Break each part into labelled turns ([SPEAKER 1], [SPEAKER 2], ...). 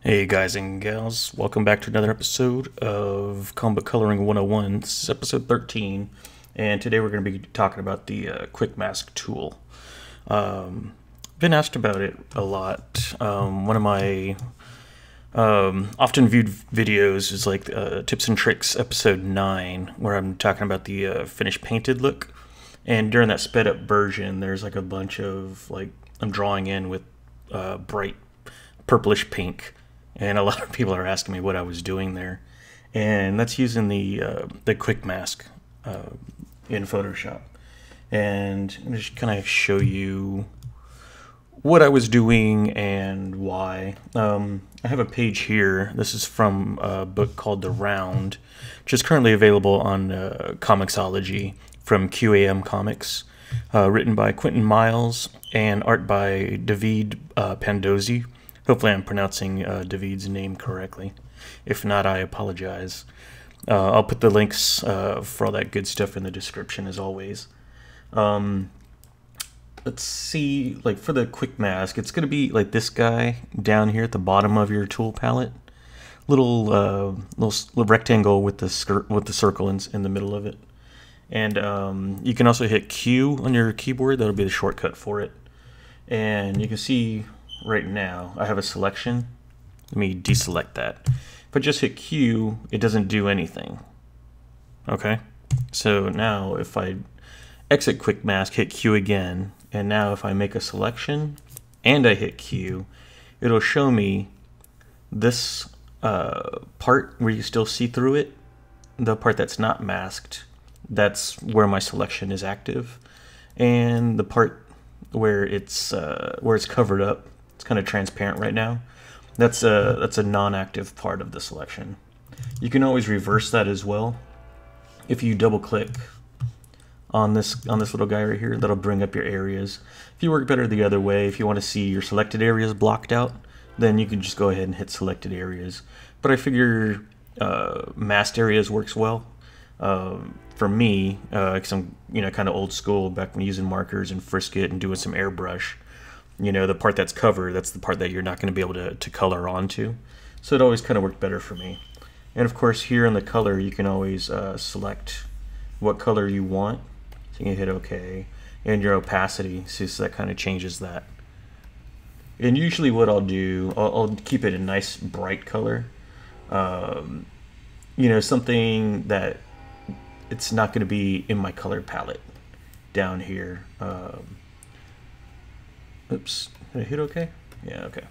[SPEAKER 1] Hey guys and gals, welcome back to another episode of Comic Coloring 101. This is episode 13, and today we're going to be talking about the Quick Mask tool. Been asked about it a lot. One of my often viewed videos is like Tips and Tricks episode 9, where I'm talking about the finished painted look. And during that sped up version, there's like a bunch of I'm drawing in with bright purplish pink. And a lot of people are asking me what I was doing there, and that's using the quick mask in Photoshop. And I'm just kind of show you what I was doing and why. I have a page here. This is from a book called The Round, which is currently available on Comixology from QAM Comics, written by Quentin Miles and art by David Pandozzi. Hopefully I'm pronouncing David's name correctly. If not, I apologize. I'll put the links for all that good stuff in the description as always. Let's see, for the quick mask, it's going to be like this guy down here at the bottom of your tool palette. Little rectangle with the circle in the middle of it. And you can also hit Q on your keyboard. That'll be the shortcut for it. And you can see right now I have a selection. Let me deselect that. If I just hit Q, it doesn't do anything. Okay, so now if I exit quick mask, hit Q again, and now if I make a selection and I hit Q, it'll show me this part where you still see through it. The part that's not masked, that's where my selection is active, and the part where it's covered up, it's kind of transparent right now, that's a non-active part of the selection. You can always reverse that as well. If you double click on this little guy right here, that'll bring up your areas. If you work better the other way, if you want to see your selected areas blocked out, then you can just go ahead and hit selected areas. But I figure masked areas works well for me, because I'm kind of old school back when using markers and Frisket and doing some airbrush. The part that's covered, that's the part that you're not going to be able to color onto. So it always kind of worked better for me. And of course here in the color, you can always select what color you want. So you can hit OK. And your opacity, so that kind of changes that. And usually what I'll do, I'll keep it a nice bright color. Something that it's not going to be in my color palette down here. Oops, did I hit OK? Yeah, OK.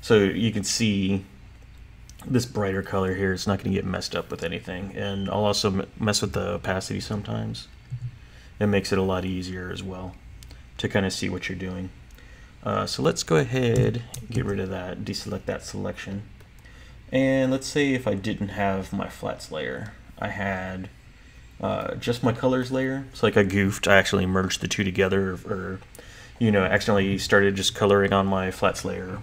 [SPEAKER 1] So you can see this brighter color here. It's not going to get messed up with anything. And I'll also mess with the opacity sometimes. It makes it a lot easier as well to kind of see what you're doing. So let's go ahead and get rid of that, deselect that selection. And let's say if I didn't have my flats layer, I had just my colors layer. So I goofed, I actually merged the two together, or accidentally started just coloring on my flats layer,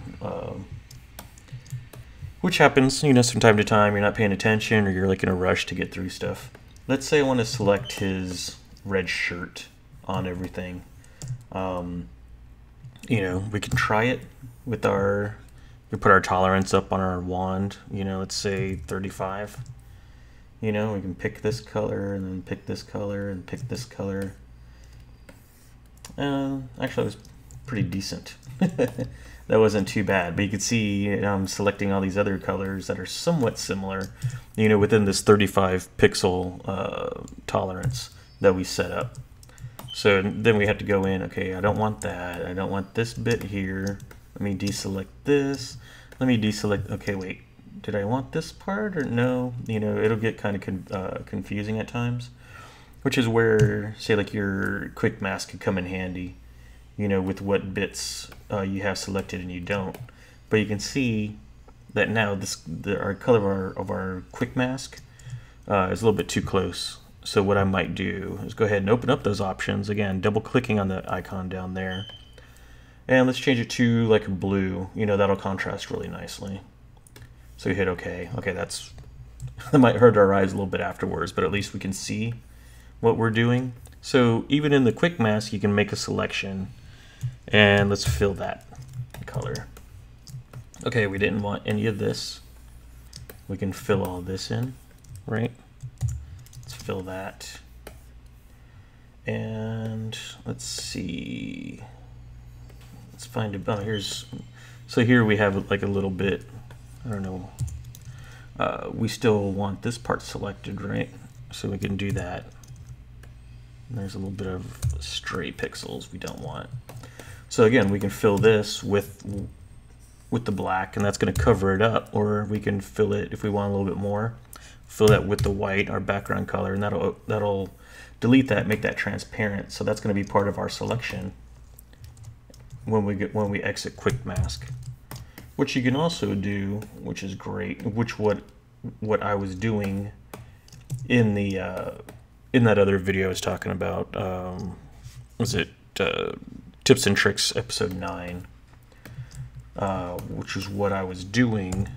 [SPEAKER 1] which happens, from time to time. You're not paying attention, or you're in a rush to get through stuff. Let's say I want to select his red shirt on everything. We can try it with we put our tolerance up on our wand, let's say 35. We can pick this color and then pick this color and pick this color. Actually, it was pretty decent. That wasn't too bad, but you can see I'm selecting all these other colors that are somewhat similar, within this 35 pixel tolerance that we set up. So then we have to go in, okay, I don't want that. I don't want this bit here. Let me deselect this. Let me deselect, okay, wait, did I want this part or no? It'll get kind of confusing at times. Which is where, say, your quick mask could come in handy, with what bits you have selected and you don't. But you can see that now our color of our quick mask is a little bit too close. So what I might do is go ahead and open up those options. Again, double clicking on the icon down there. And let's change it to a blue. That'll contrast really nicely. So you hit OK. Okay, that might hurt our eyes a little bit afterwards, but at least we can see what we're doing. So even in the quick mask, you can make a selection, and let's fill that color. Okay, we didn't want any of this. We can fill all this in, right? Let's fill that. And let's see. Let's find it. Oh, here's. So here we have like a little bit. I don't know. We still want this part selected, right? So we can do that. And there's a little bit of stray pixels we don't want. So again, we can fill this with the black, and that's going to cover it up, or we can fill it if we want a little bit more. Fill that with the white, our background color, and that'll delete that, make that transparent. So that's going to be part of our selection when we exit Quick Mask. What you can also do, which is great, which what I was doing in the in that other video I was talking about, was it Tips and Tricks episode 9, which is what I was doing.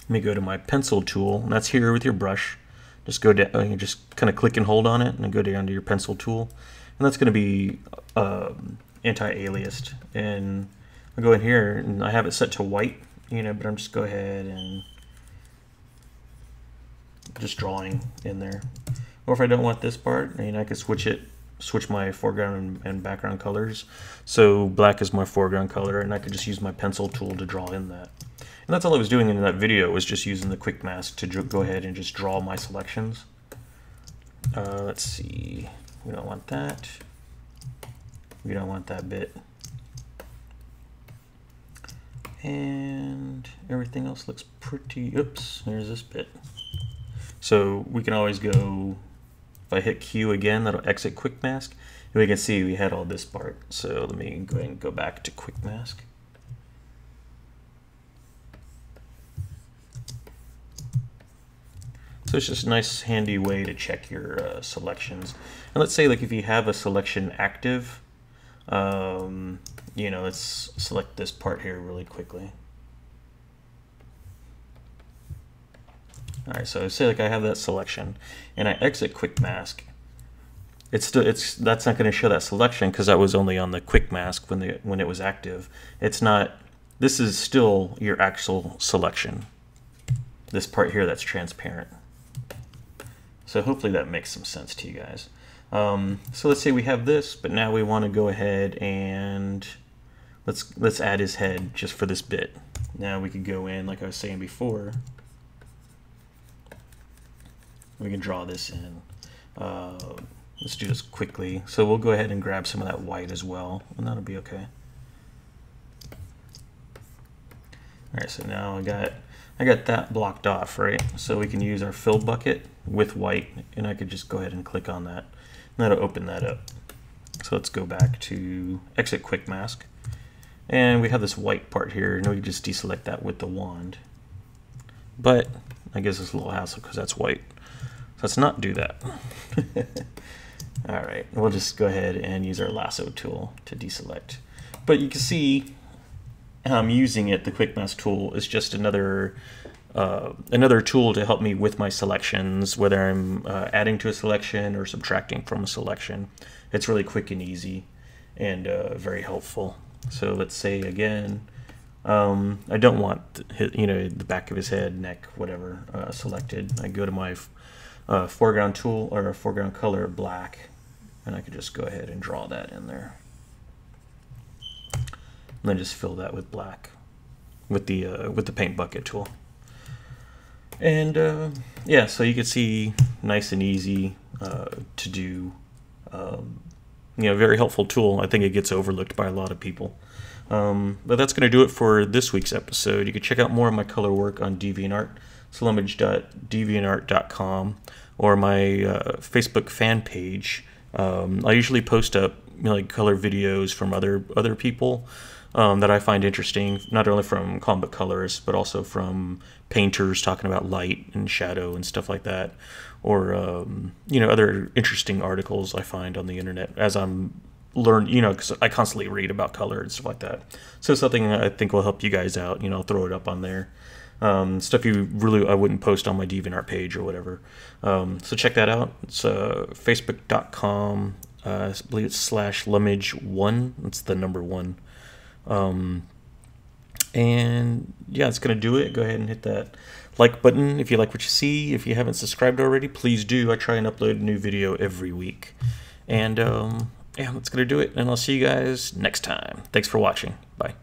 [SPEAKER 1] Let me go to my pencil tool, and that's here with your brush. Just go down, you just kind of click and hold on it, and then go down to your pencil tool, and that's going to be anti-aliased. And I'll go in here, and I have it set to white, but I'm just go ahead and just drawing in there. Or if I don't want this part, I can switch my foreground and background colors. So black is my foreground color, and I could just use my pencil tool to draw in that. And that's all I was doing in that video, was just using the Quick Mask to go ahead and just draw my selections. Let's see, we don't want that. We don't want that bit. And everything else looks pretty, oops, there's this bit. So we can always go, if I hit Q again, that'll exit Quick Mask. And we can see we had all this part. So let me go ahead and go back to Quick Mask. So it's just a nice handy way to check your selections. And let's say like if you have a selection active, let's select this part here really quickly. All right, so say like I have that selection, and I exit Quick Mask. That's not going to show that selection because that was only on the Quick Mask when it was active. It's not. This is still your actual selection. This part here that's transparent. So hopefully that makes some sense to you guys. So let's say we have this, but now we want to go ahead and let's add his head just for this bit. Now we could go in, like I was saying before. We can draw this in. Let's do this quickly. So we'll go ahead and grab some of that white as well, and that'll be okay. All right, so now I got that blocked off, right? So we can use our fill bucket with white, and I could just go ahead and click on that, and that'll open that up. So let's go back to exit Quick Mask, and we have this white part here, and we can just deselect that with the wand. But I guess it's a little hassle because that's white. So let's not do that. All right, we'll just go ahead and use our lasso tool to deselect. But you can see I'm using it. The Quick Mask tool is just another tool to help me with my selections, whether I'm adding to a selection or subtracting from a selection. It's really quick and easy, and very helpful. So let's say again, I don't want the back of his head, neck, whatever selected. I go to my foreground tool, or foreground color, black, and I could just go ahead and draw that in there. And then just fill that with black with the paint bucket tool. And yeah, so you can see, nice and easy to do. Very helpful tool. I think it gets overlooked by a lot of people. But that's going to do it for this week's episode. You can check out more of my color work on DeviantArt, slummage.deviantart.com, or my Facebook fan page. I usually post up like color videos from other people that I find interesting, not only from comic book colorists, but also from painters talking about light and shadow and stuff like that, or other interesting articles I find on the internet as I'm because I constantly read about color and stuff like that. So something I think will help you guys out. I'll throw it up on there. Stuff I wouldn't post on my DeviantArt page or whatever. So check that out. It's facebook.com. I believe it's /Lummage1. It's the number 1. And yeah, it's going to do it. Go ahead and hit that like button if you like what you see. If you haven't subscribed already, please do. I try and upload a new video every week. And yeah, that's going to do it. And I'll see you guys next time. Thanks for watching. Bye.